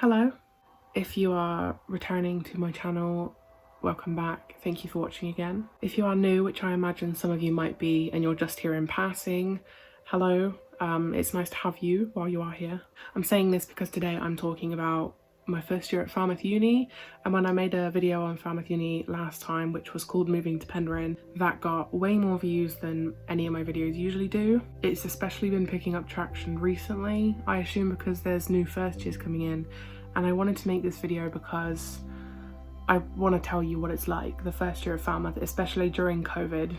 Hello, if you are returning to my channel, welcome back. Thank you for watching again. If you are new, which I imagine some of you might be, and you're just here in passing, hello. It's nice to have you while you are here. I'm saying this because today I'm talking about my first year at Falmouth Uni, and when I made a video on Falmouth Uni last time, which was called Moving to Penryn, that got way more views than any of my videos usually do. It's especially been picking up traction recently, I assume because there's new first years coming in, and I wanted to make this video because I want to tell you what it's like, the first year of Falmouth, especially during COVID.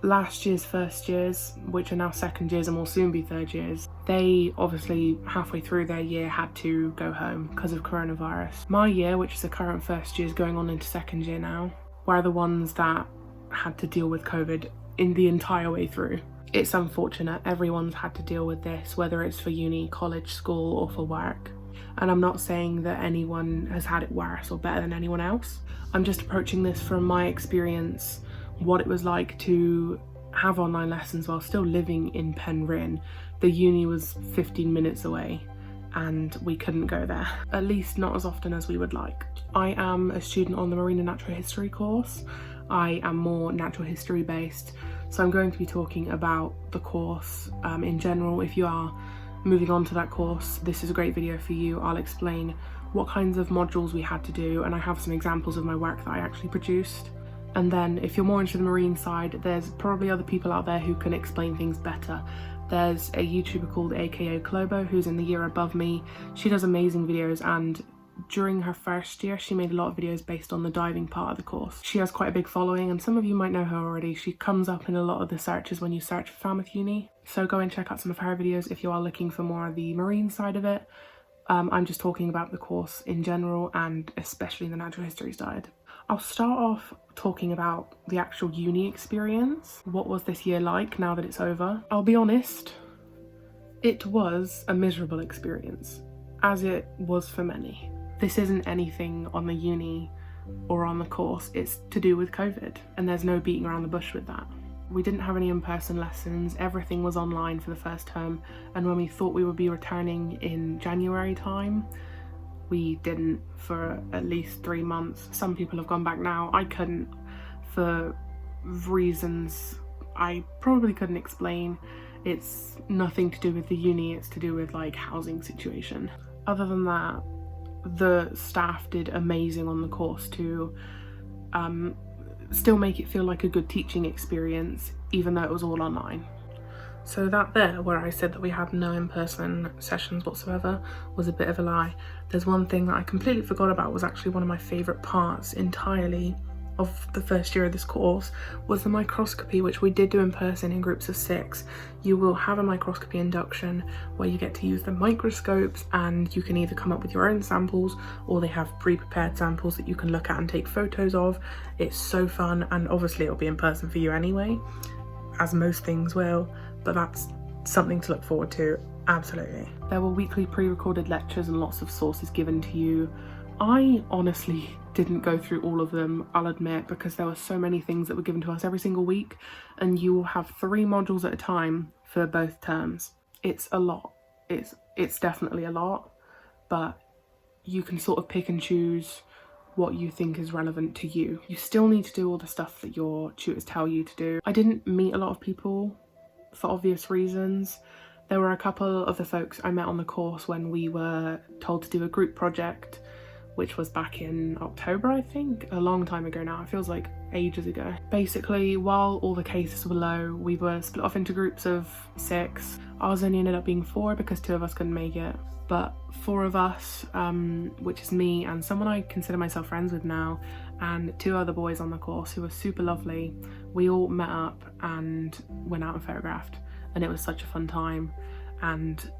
Last year's first years, which are now second years and will soon be third years, they obviously halfway through their year had to go home because of coronavirus. My year, which is the current first year, is going on into second year now, were the ones that had to deal with COVID in the entire way through. It's unfortunate, everyone's had to deal with this, whether it's for uni, college, school, or for work. And I'm not saying that anyone has had it worse or better than anyone else. I'm just approaching this from my experience, what it was like to have online lessons while still living in Penryn. The uni was 15 minutes away and we couldn't go there, at least not as often as we would like. I am a student on the Marine and Natural History course. I am more natural history based, so I'm going to be talking about the course in general. If you are moving on to that course, this is a great video for you. I'll explain what kinds of modules we had to do, and I have some examples of my work that I actually produced. And then if you're more into the marine side, there's probably other people out there who can explain things better. There's a YouTuber called AKA Clobo who's in the year above me. She does amazing videos, and during her first year she made a lot of videos based on the diving part of the course. She has quite a big following and some of you might know her already. She comes up in a lot of the searches when you search for Falmouth Uni, so go and check out some of her videos if you are looking for more of the marine side of it. I'm just talking about the course in general and especially the natural history side. I'll start off talking about the actual uni experience. What was this year like now that it's over? I'll be honest, it was a miserable experience, as it was for many. This isn't anything on the uni or on the course, it's to do with COVID, and there's no beating around the bush with that. We didn't have any in-person lessons, everything was online for the first term, and when we thought we would be returning in January time, we didn't for at least 3 months. Some people have gone back now. I couldn't, for reasons I probably couldn't explain. It's nothing to do with the uni, it's to do with like housing situation. Other than that, the staff did amazing on the course to still make it feel like a good teaching experience, even though it was all online. So that there, where I said that we had no in-person sessions whatsoever, was a bit of a lie. There's one thing that I completely forgot about, was actually one of my favourite parts entirely of the first year of this course, was the microscopy, which we did do in person in groups of 6. You will have a microscopy induction where you get to use the microscopes, and you can either come up with your own samples or they have pre-prepared samples that you can look at and take photos of. It's so fun, and obviously it'll be in person for you anyway, as most things will, but that's something to look forward to, absolutely. There were weekly pre-recorded lectures and lots of sources given to you. I honestly didn't go through all of them, I'll admit, because there were so many things that were given to us every single week, and you will have 3 modules at a time for both terms. It's a lot. It's definitely a lot, but you can sort of pick and choose what you think is relevant to you. You still need to do all the stuff that your tutors tell you to do. I didn't meet a lot of people for obvious reasons. There were a couple of the folks I met on the course when we were told to do a group project, which was back in October, I think, a long time ago now. It feels like ages ago. Basically, while all the cases were low, we were split off into groups of 6. Ours only ended up being 4 because 2 of us couldn't make it. But 4 of us, which is me and someone I consider myself friends with now, and 2 other boys on the course who were super lovely, we all met up and went out and photographed, and it was such a fun time. And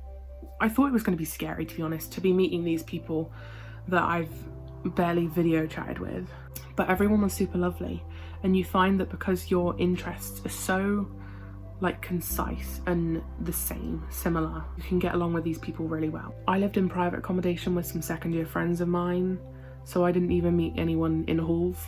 I thought it was going to be scary, to be honest, to be meeting these people that I've barely video chatted with, but everyone was super lovely, and you find that because your interests are so like concise and the same, similar, you can get along with these people really well. I lived in private accommodation with some second year friends of mine, so I didn't even meet anyone in halls,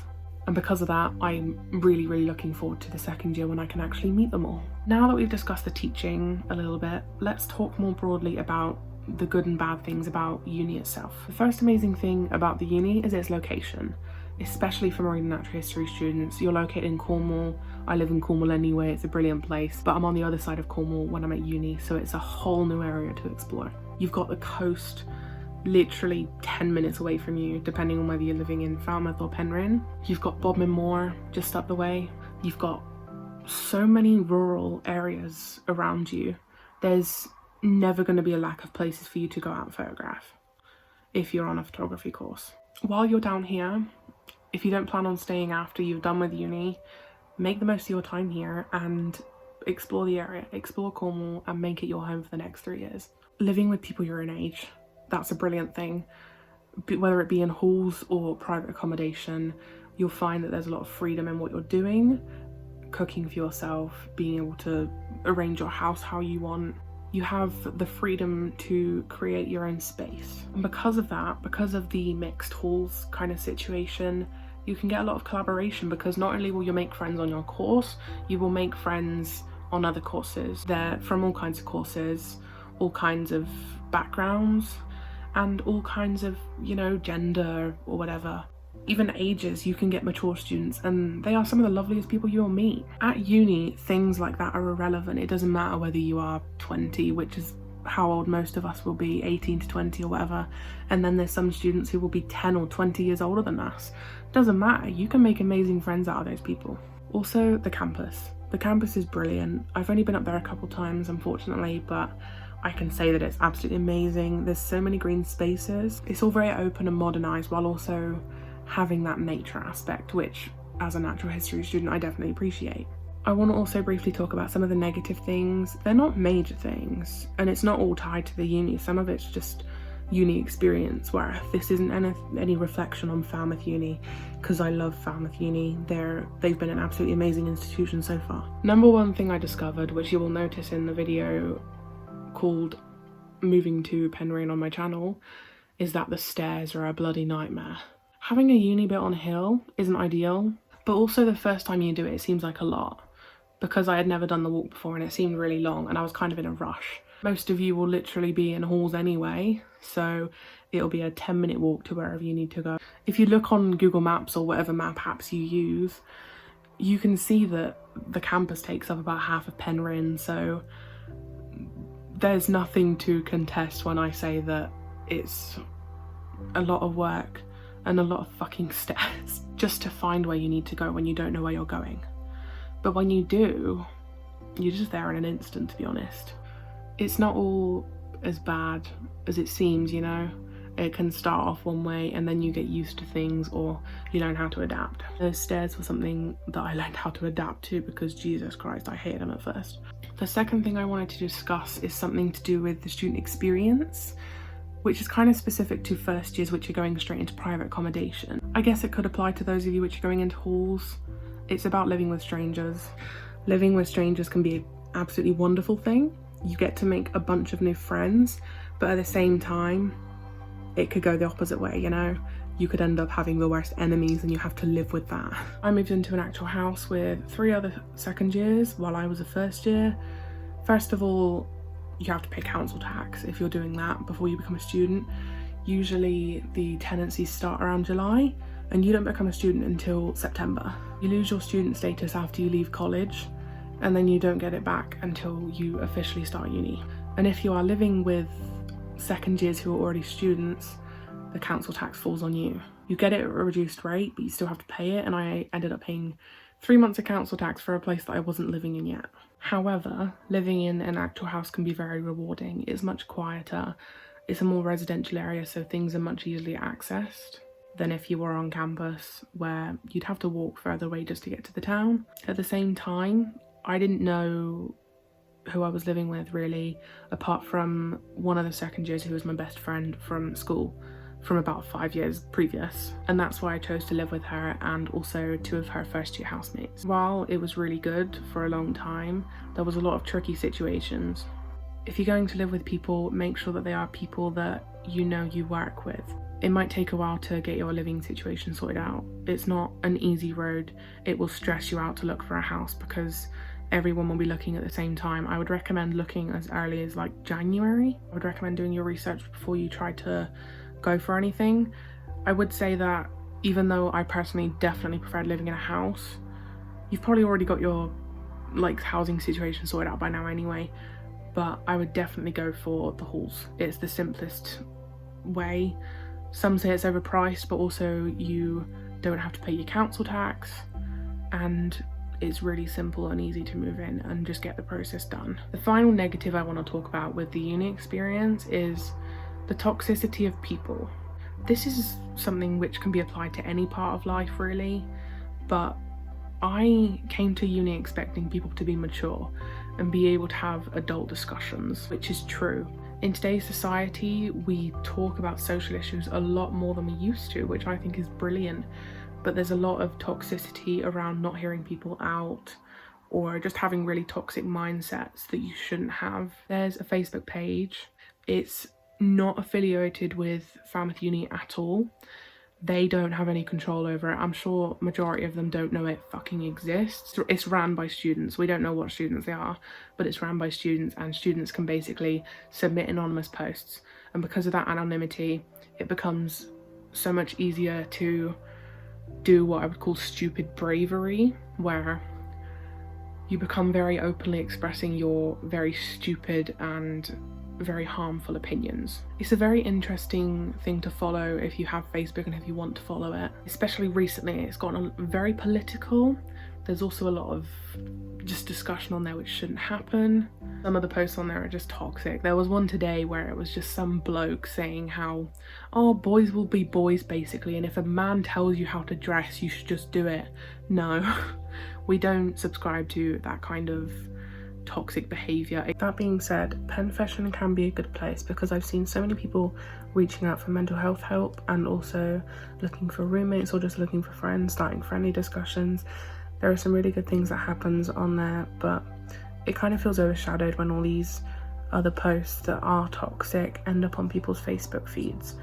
and because of that I'm really looking forward to the second year when I can actually meet them all. Now that we've discussed the teaching a little bit, let's talk more broadly about the good and bad things about uni itself. The first amazing thing about the uni is its location, especially for marine and natural history students. You're located in Cornwall. I live in Cornwall anyway, it's a brilliant place, but I'm on the other side of Cornwall when I'm at uni, so it's a whole new area to explore. You've got the coast literally 10 minutes away from you, depending on whether you're living in Falmouth or Penryn. You've got Bodmin Moor just up the way. You've got so many rural areas around you. There's never going to be a lack of places for you to go out and photograph if you're on a photography course. While you're down here, if you don't plan on staying after you're done with uni, make the most of your time here and explore the area, explore Cornwall, and make it your home for the next 3 years. Living with people your own age, that's a brilliant thing. Whether it be in halls or private accommodation, you'll find that there's a lot of freedom in what you're doing, cooking for yourself, being able to arrange your house how you want. You have the freedom to create your own space. And because of that, because of the mixed halls kind of situation, you can get a lot of collaboration, because not only will you make friends on your course, you will make friends on other courses. They're from all kinds of courses, all kinds of backgrounds, and all kinds of, you know, gender or whatever. Even ages, you can get mature students, and they are some of the loveliest people you'll meet. At uni, things like that are irrelevant. It doesn't matter whether you are 20, which is how old most of us will be, 18 to 20 or whatever, and then there's some students who will be 10 or 20 years older than us. Doesn't matter, you can make amazing friends out of those people. Also, the campus. The campus is brilliant. I've only been up there a couple times, unfortunately, but I can say that it's absolutely amazing. There's so many green spaces. It's all very open and modernised, while also having that nature aspect, which as a natural history student I definitely appreciate. I want to also briefly talk about some of the negative things. They're not major things, and it's not all tied to the uni. Some of it's just uni experience, where this isn't any reflection on Falmouth Uni, because I love Falmouth Uni. They've been an absolutely amazing institution so far. Number one thing I discovered, which you will notice in the video called Moving to Penryn on my channel, is that the stairs are a bloody nightmare. Having a uni built on a hill isn't ideal, but also the first time you do it, it seems like a lot, because I had never done the walk before and it seemed really long and I was kind of in a rush. Most of you will literally be in halls anyway, so it'll be a 10-minute walk to wherever you need to go. If you look on Google Maps or whatever map apps you use, you can see that the campus takes up about half of Penryn, so there's nothing to contest when I say that it's a lot of work and a lot of fucking stairs just to find where you need to go when you don't know where you're going. But when you do, you're just there in an instant, to be honest. It's not all as bad as it seems, you know? It can start off one way and then you get used to things, or you learn how to adapt. Those stairs were something that I learned how to adapt to, because Jesus Christ, I hated them at first. The second thing I wanted to discuss is something to do with the student experience, which is kind of specific to first years which are going straight into private accommodation. I guess it could apply to those of you which are going into halls. It's about living with strangers. Living with strangers can be an absolutely wonderful thing. You get to make a bunch of new friends, but at the same time, it could go the opposite way, you know? You could end up having the worst enemies and you have to live with that. I moved into an actual house with 3 other second years while I was a first year. First of all, you have to pay council tax if you're doing that before you become a student. Usually the tenancies start around July and you don't become a student until September. You lose your student status after you leave college, and then you don't get it back until you officially start uni. And if you are living with second years who are already students, the council tax falls on you. You get it at a reduced rate, but you still have to pay it, and I ended up paying 3 months of council tax for a place that I wasn't living in yet. However, living in an actual house can be very rewarding. It's much quieter, it's a more residential area, so things are much easier accessed than if you were on campus where you'd have to walk further away just to get to the town. At the same time, I didn't know who I was living with really, apart from one of the second years who was my best friend from school from about 5 years previous, and that's why I chose to live with her, and also 2 of her first year housemates. While it was really good for a long time, there was a lot of tricky situations. If you're going to live with people, make sure that they are people that you know you work with. It might take a while to get your living situation sorted out. It's not an easy road. It will stress you out to look for a house because everyone will be looking at the same time. I would recommend looking as early as like January. I would recommend doing your research before you try to go for anything. I would say that even though I personally definitely preferred living in a house, you've probably already got your like housing situation sorted out by now anyway, but I would definitely go for the halls. It's the simplest way. Some say it's overpriced, but also you don't have to pay your council tax, and it's really simple and easy to move in and just get the process done. The final negative I want to talk about with the uni experience is the toxicity of people. This is something which can be applied to any part of life really, but I came to uni expecting people to be mature and be able to have adult discussions, which is true. In today's society, we talk about social issues a lot more than we used to, which I think is brilliant. But there's a lot of toxicity around not hearing people out or just having really toxic mindsets that you shouldn't have. There's a Facebook page. It's not affiliated with Falmouth Uni at all. They don't have any control over it. I'm sure majority of them don't know it fucking exists. It's ran by students. We don't know what students they are, but it's ran by students, and students can basically submit anonymous posts. And because of that anonymity, it becomes so much easier to do what I would call stupid bravery, where you become very openly expressing your very stupid and very harmful opinions. It's a very interesting thing to follow if you have Facebook and if you want to follow it. Especially recently, it's gotten very political. There's also a lot of just discussion on there which shouldn't happen. Some of the posts on there are just toxic. There was one today where it was just some bloke saying how, oh, boys will be boys basically, and if a man tells you how to dress, you should just do it. No, we don't subscribe to that kind of toxic behaviour. That being said, Penfession can be a good place because I've seen so many people reaching out for mental health help and also looking for roommates or just looking for friends, starting friendly discussions. There are some really good things that happens on there, but it kind of feels overshadowed when all these other posts that are toxic end up on people's Facebook feeds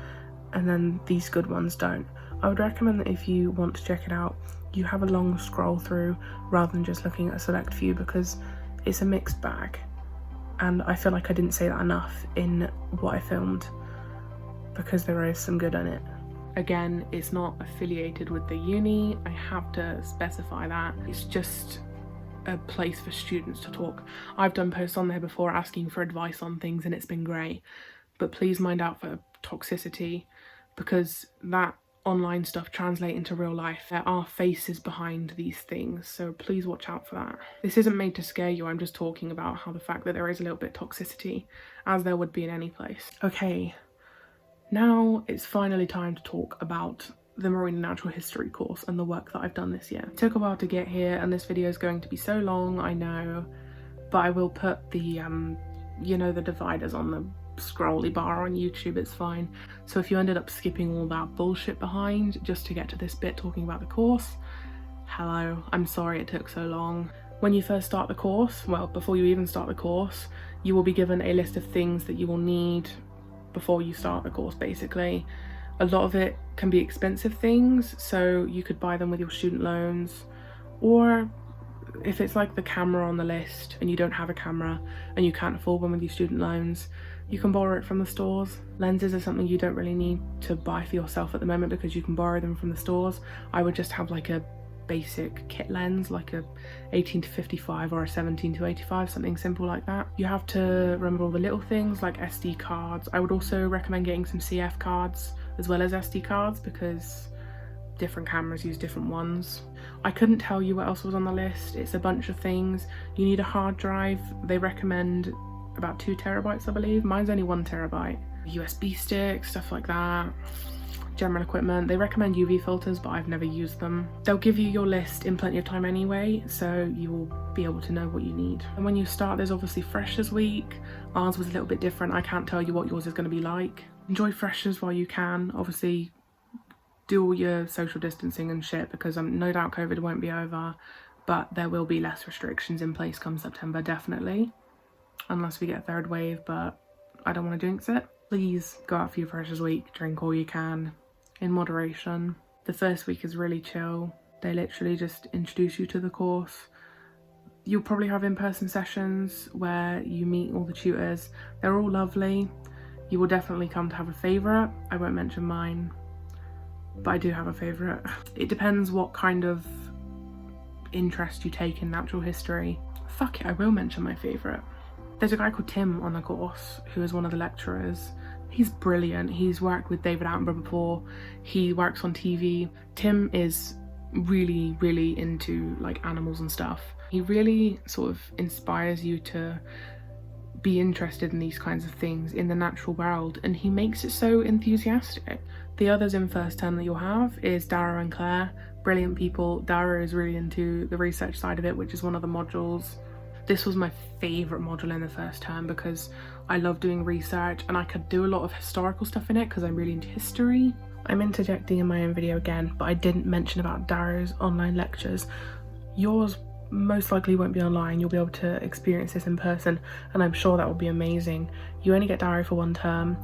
and then these good ones don't. I would recommend that if you want to check it out, you have a long scroll through rather than just looking at a select few, because it's a mixed bag, and I feel like I didn't say that enough in what I filmed, because there is some good in it. Again, it's not affiliated with the uni, I have to specify that. It's just a place for students to talk. I've done posts on there before asking for advice on things and it's been great, but please mind out for toxicity, because that online stuff translate into real life. There are faces behind these things, so please watch out for that. This isn't made to scare you, I'm just talking about how the fact that there is a little bit toxicity, as there would be in any place. Okay, now it's finally time to talk about the Marine and Natural History course and the work that I've done this year. It took a while to get here and this video is going to be so long, I know, but I will put the, you know, the dividers on the scrolly bar on YouTube, it's fine. So if you ended up skipping all that bullshit behind just to get to this bit talking about the course, hello, I'm sorry it took so long. When you first start the course, well, before you even start the course, you will be given a list of things that you will need before you start the course basically. A lot of it can be expensive things, so you could buy them with your student loans, or if it's like the camera on the list and you don't have a camera and you can't afford one with your student loans, you can borrow it from the stores. Lenses are something you don't really need to buy for yourself at the moment because you can borrow them from the stores. I would just have like a basic kit lens, like a 18 to 55 or a 17 to 85, something simple like that. You have to remember all the little things like SD cards. I would also recommend getting some CF cards as well as SD cards because different cameras use different ones. I couldn't tell you what else was on the list. It's a bunch of things. You need a hard drive. They recommend about 2 terabytes, I believe. Mine's only 1 terabyte. USB sticks, stuff like that. General equipment. They recommend UV filters, but I've never used them. They'll give you your list in plenty of time anyway, so you will be able to know what you need. And when you start, there's obviously Freshers Week. Ours was a little bit different. I can't tell you what yours is going to be like. Enjoy Freshers while you can. Obviously, do all your social distancing and shit, because no doubt COVID won't be over, but there will be less restrictions in place come September, definitely. Unless we get a third wave, but I don't want to jinx it. Please go out for your Freshers Week, drink all you can, in moderation. The first week is really chill. They literally just introduce you to the course. You'll probably have in-person sessions where you meet all the tutors. They're all lovely. You will definitely come to have a favourite. I won't mention mine, but I do have a favourite. It depends what kind of interest you take in natural history. Fuck it, I will mention my favourite. There's a guy called Tim on the course who is one of the lecturers. He's brilliant. He's worked with David Attenborough before. He works on TV. Tim is really, really into like animals and stuff. He really sort of inspires you to be interested in these kinds of things in the natural world, and he makes it so enthusiastic. The others in first term that you'll have is Dara and Claire. Brilliant people. Dara is really into the research side of it, which is one of the modules. This was my favourite module in the first term because I love doing research and I could do a lot of historical stuff in it because I'm really into history. I'm interjecting in my own video again, but I didn't mention about Dara's online lectures. Yours most likely won't be online. You'll be able to experience this in person, and I'm sure that will be amazing. You only get Dara for one term,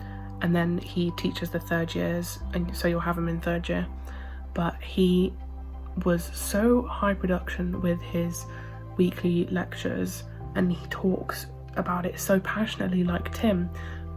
and then he teaches the third years, and so you'll have him in third year. But he was so high production with his weekly lectures, and he talks about it so passionately like Tim,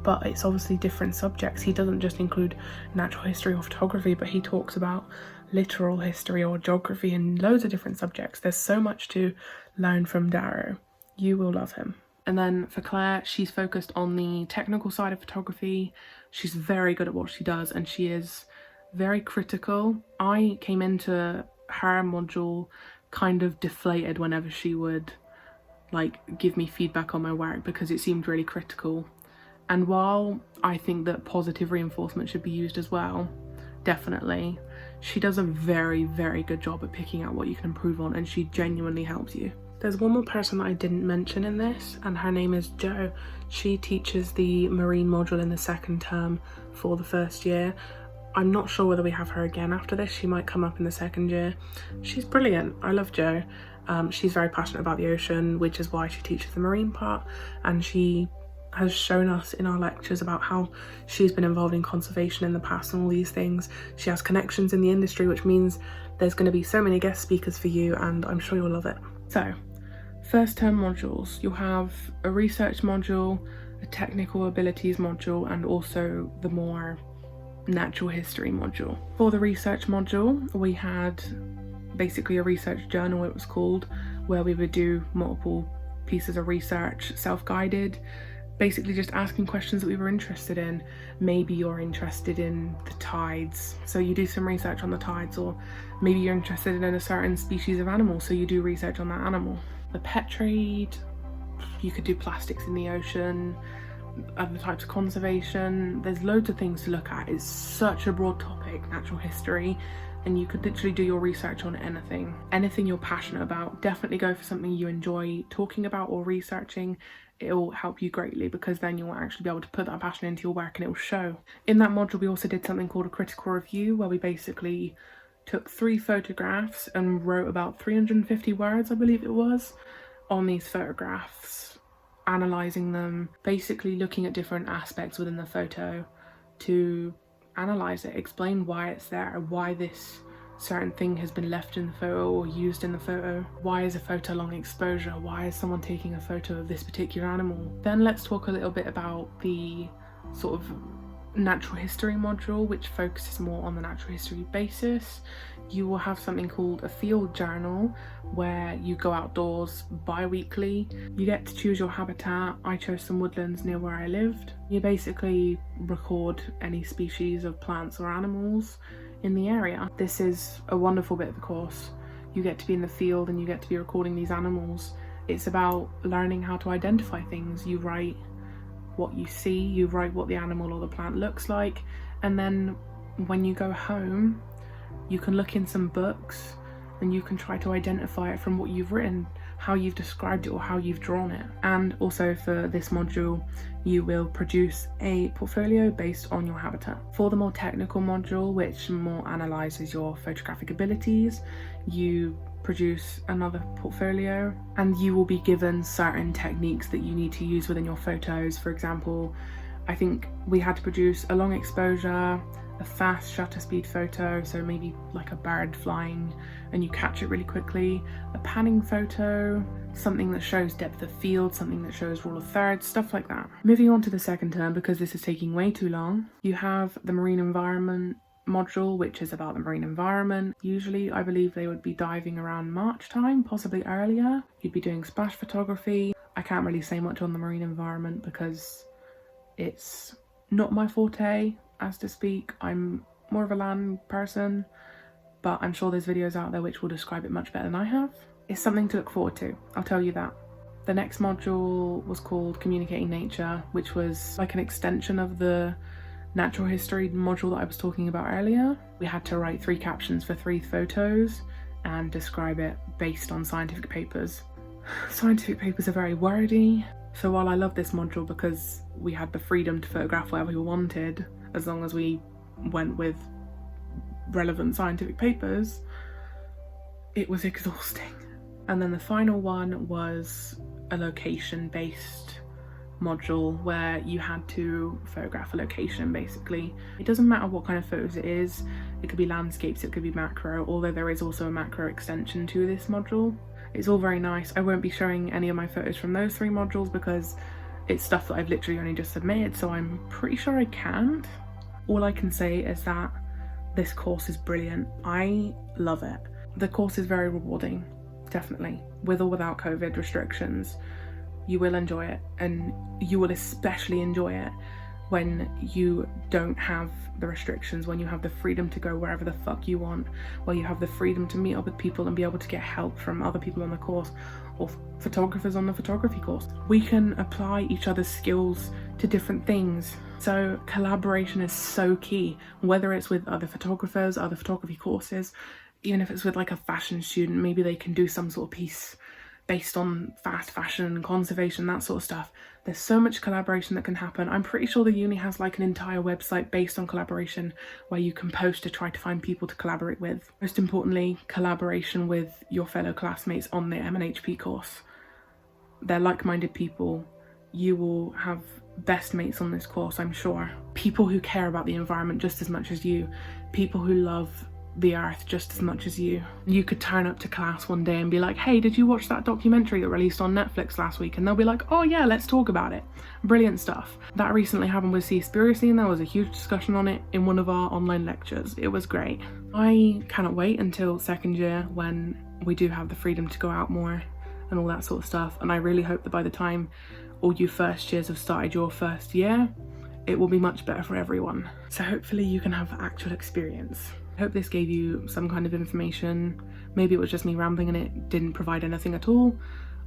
but it's obviously different subjects. He doesn't just include natural history or photography, but he talks about literal history or geography and loads of different subjects. There's so much to learn from Darrow. You will love him. And then for Claire, she's focused on the technical side of photography. She's very good at what she does, and she is very critical. I came into her module kind of deflated whenever she would like give me feedback on my work because it seemed really critical. And while I think that positive reinforcement should be used as well, definitely, she does a very, very good job at picking out what you can improve on, and she genuinely helps you. There's one more person that I didn't mention in this, and her name is Jo. She teaches the marine module in the second term for the first year. I'm not sure whether we have her again after this. She might come up in the second year. She's brilliant. I love Jo. She's very passionate about the ocean, which is why she teaches the marine part, and she has shown us in our lectures about how she's been involved in conservation in the past and all these things. She has connections in the industry, which means there's going to be so many guest speakers for you, and I'm sure you'll love it. So, first term modules, you'll have a research module, a technical abilities module, and also the more natural history module. For the research module, we had basically a research journal, it was called, where we would do multiple pieces of research, self-guided, basically just asking questions that we were interested in. Maybe you're interested in the tides, so you do some research on the tides, or maybe you're interested in a certain species of animal, so you do research on that animal. The pet trade, you could do plastics in the ocean, other types of conservation. There's loads of things to look at. It's such a broad topic, natural history, and you could literally do your research on anything you're passionate about. Definitely go for something you enjoy talking about or researching. It will help you greatly because then you'll actually be able to put that passion into your work and it will show. In that module we also did something called a critical review, where we basically took 3 photographs and wrote about 350 words, I believe it was, on these photographs, analysing them, basically looking at different aspects within the photo to analyse it, explain why it's there, why this certain thing has been left in the photo or used in the photo. Why is a photo long exposure? Why is someone taking a photo of this particular animal? Then let's talk a little bit about the sort of natural history module, which focuses more on the natural history basis. You will have something called a field journal where you go outdoors bi-weekly. You get to choose your habitat. I chose some woodlands near where I lived. You basically record any species of plants or animals in the area. This is a wonderful bit of the course. You get to be in the field and you get to be recording these animals. It's about learning how to identify things. You write what you see, you write what the animal or the plant looks like, and then when you go home you can look in some books and you can try to identify it from what you've written, how you've described it or how you've drawn it. And also for this module you will produce a portfolio based on your habitat. For the more technical module, which more analyses your photographic abilities, you produce another portfolio and you will be given certain techniques that you need to use within your photos. For example, I think we had to produce a long exposure, a fast shutter speed photo, so maybe like a bird flying and you catch it really quickly, a panning photo, something that shows depth of field, something that shows rule of thirds, stuff like that. Moving on to the second term, because this is taking way too long, you have the marine environment module, which is about the marine environment. Usually I believe they would be diving around March time, possibly earlier. You'd be doing splash photography. I can't really say much on the marine environment because it's not my forte, as to speak. I'm more of a land person, but I'm sure there's videos out there which will describe it much better than I have. It's something to look forward to, I'll tell you that. The next module was called Communicating Nature, which was like an extension of the natural history module that I was talking about earlier. We had to write 3 captions for 3 photos and describe it based on scientific papers. Scientific papers are very wordy, so while I love this module because we had the freedom to photograph whatever we wanted, as long as we went with relevant scientific papers, it was exhausting. And then the final one was a location-based module where you had to photograph a location. Basically, it doesn't matter what kind of photos it is. It could be landscapes, it could be macro, although there is also a macro extension to this module. It's all very nice. I won't be showing any of my photos from those 3 modules because it's stuff that I've literally only just submitted, so I'm pretty sure I can't. All I can say is that this course is brilliant. I love it. The course is very rewarding, definitely. With or without COVID restrictions, you will enjoy it, and you will especially enjoy it when you don't have the restrictions, when you have the freedom to go wherever the fuck you want, where you have the freedom to meet up with people and be able to get help from other people on the course or photographers on the photography course. We can apply each other's skills to different things. So collaboration is so key, whether it's with other photographers, other photography courses, even if it's with like a fashion student, maybe they can do some sort of piece based on fast fashion, conservation, that sort of stuff. There's so much collaboration that can happen. I'm pretty sure the uni has like an entire website based on collaboration where you can post to try to find people to collaborate with. Most importantly, collaboration with your fellow classmates on the MNHP course. They're like-minded people. You will have best mates on this course, I'm sure. People who care about the environment just as much as you. People who love the earth just as much as you. You could turn up to class one day and be like, hey, did you watch that documentary that released on Netflix last week? And they'll be like, oh yeah, let's talk about it. Brilliant stuff. That recently happened with Seaspiracy, and there was a huge discussion on it in one of our online lectures. It was great. I cannot wait until second year when we do have the freedom to go out more and all that sort of stuff, and I really hope that by the time all you first years have started your first year, it will be much better for everyone. So hopefully you can have actual experience. I hope this gave you some kind of information. Maybe it was just me rambling and it didn't provide anything at all.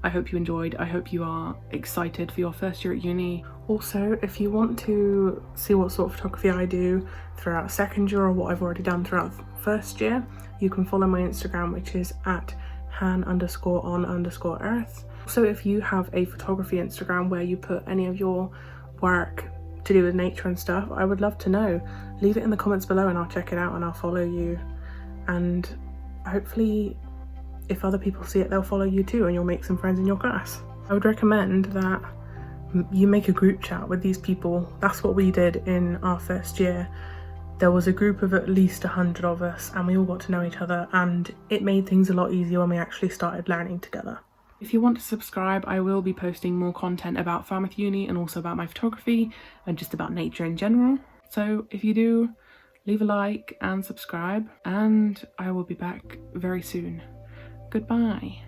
I hope you enjoyed. I hope you are excited for your first year at uni. Also, if you want to see what sort of photography I do throughout second year or what I've already done throughout first year, you can follow my Instagram, which is at han_on_earth. So if you have a photography Instagram where you put any of your work to do with nature and stuff, I would love to know. Leave it in the comments below and I'll check it out and I'll follow you, and hopefully if other people see it they'll follow you too and you'll make some friends in your class. I would recommend that you make a group chat with these people. That's what we did in our first year. There was a group of at least 100 of us and we all got to know each other, and it made things a lot easier when we actually started learning together. If you want to subscribe, I will be posting more content about Falmouth Uni and also about my photography and just about nature in general. So if you do, leave a like and subscribe, and I will be back very soon. Goodbye.